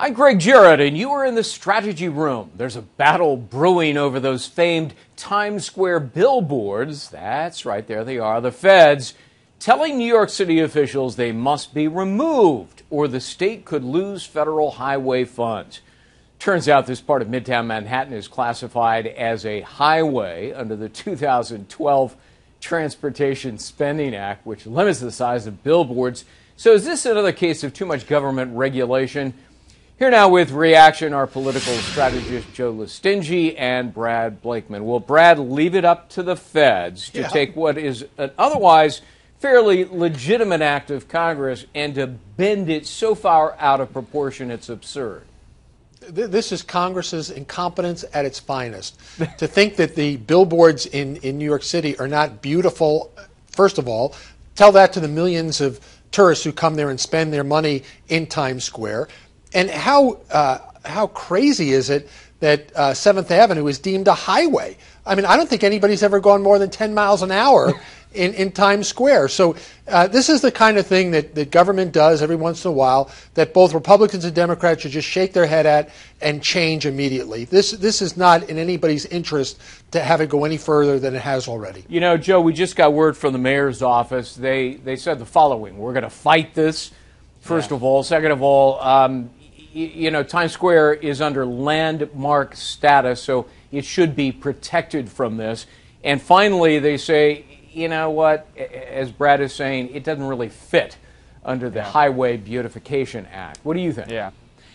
I'm Greg Jarrett, and you are in the strategy room. There's a battle brewing over those famed Times Square billboards. That's right, there they are, the feds, telling New York City officials they must be removed or the state could lose federal highway funds. Turns out this part of Midtown Manhattan is classified as a highway under the 2012 Transportation Spending Act, which limits the size of billboards. So is this another case of too much government regulation? Here now with reaction, our political strategist Joe Listingi and Brad Blakeman. Will Brad leave it up to the feds to take what is an otherwise fairly legitimate act of Congress and to bend it so far out of proportion it's absurd? This is Congress's incompetence at its finest. To think that the billboards in New York City are not beautiful, first of all, tell that to the millions of tourists who come there and spend their money in Times Square. And how crazy is it that 7th Avenue is deemed a highway? I mean, I don't think anybody's ever gone more than 10 miles an hour in Times Square. So this is the kind of thing that government does every once in a while that both Republicans and Democrats should just shake their head at and change immediately. This is not in anybody's interest to have it go any further than it has already. You know, Joe, we just got word from the mayor's office. They said the following: we're going to fight this, first of all. Second of all, you know, Times Square is under landmark status, so it should be protected from this. And finally, they say, you know what, as Brad is saying, it doesn't really fit under the Highway Beautification Act. What do you think? Yeah,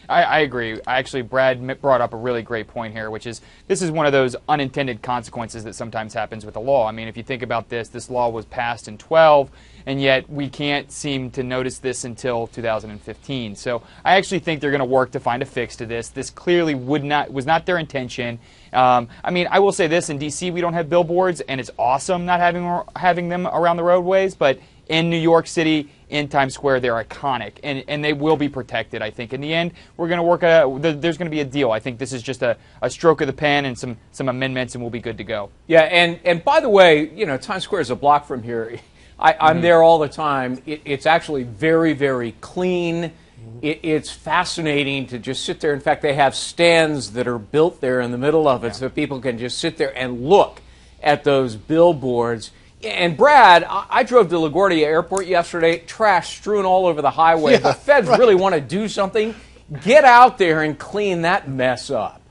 I agree. Actually, Brad brought up a really great point here, which is this is one of those unintended consequences that sometimes happens with a law. I mean, if you think about this law was passed in 12, and yet we can't seem to notice this until 2015. So I actually think they're going to work to find a fix to this. This clearly was not their intention. I mean, I will say this: in D.C. we don't have billboards, and it's awesome not having them around the roadways. But in New York City, in Times Square, they're iconic, and they will be protected. I think in the end, we're going to work out. There's going to be a deal. I think this is just a stroke of the pen and some amendments, and we'll be good to go. Yeah, and by the way, you know, Times Square is a block from here. I'm there all the time. It's actually very, very clean. It's fascinating to just sit there. In fact, they have stands that are built there in the middle of it so people can just sit there and look at those billboards. And Brad, I drove to LaGuardia Airport yesterday, trash strewn all over the highway. Yeah, the feds really want to do something. Get out there and clean that mess up.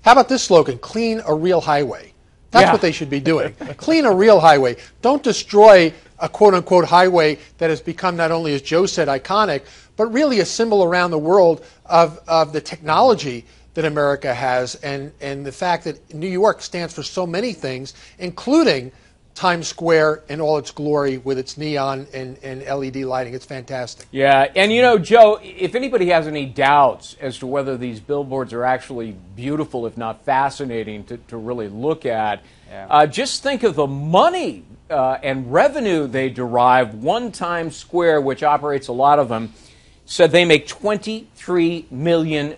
How about this slogan, clean a real highway? That's what they should be doing. Clean a real highway. Don't destroy a quote-unquote highway that has become not only, as Joe said, iconic, but really a symbol around the world of the technology that America has and the fact that New York stands for so many things, including Times Square in all its glory with its neon and LED lighting. It's fantastic. Yeah, and you know, Joe, if anybody has any doubts as to whether these billboards are actually beautiful, if not fascinating to really look at, just think of the money and revenue they derive. One Times Square, which operates a lot of them, said they make $23 million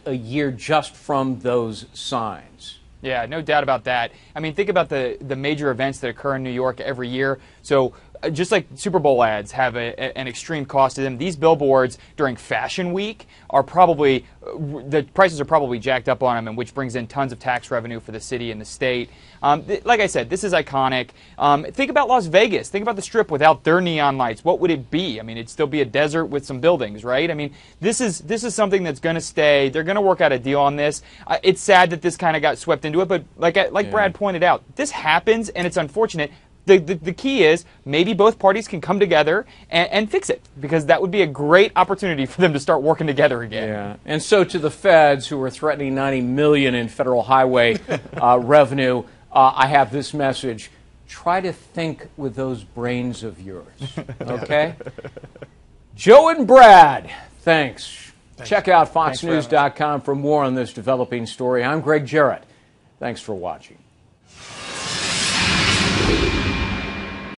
a year just from those signs. Yeah, no doubt about that. I mean, think about the major events that occur in New York every year. So just like Super Bowl ads have an extreme cost to them, these billboards during Fashion Week are probably, the prices are probably jacked up on them, and which brings in tons of tax revenue for the city and the state. Like I said, this is iconic. Think about Las Vegas. Think about the Strip without their neon lights. What would it be? I mean, it'd still be a desert with some buildings, right? I mean, this is something that's going to stay. They're going to work out a deal on this. It's sad that this kind of got swept into it, but like Brad pointed out, this happens, and it's unfortunate. The key is maybe both parties can come together and fix it, because that would be a great opportunity for them to start working together again. Yeah, and so to the feds who are threatening $90 million in federal highway revenue, I have this message: try to think with those brains of yours. Okay, Joe and Brad, thanks. Check out FoxNews.com for more on this developing story. I'm Greg Jarrett. Thanks for watching.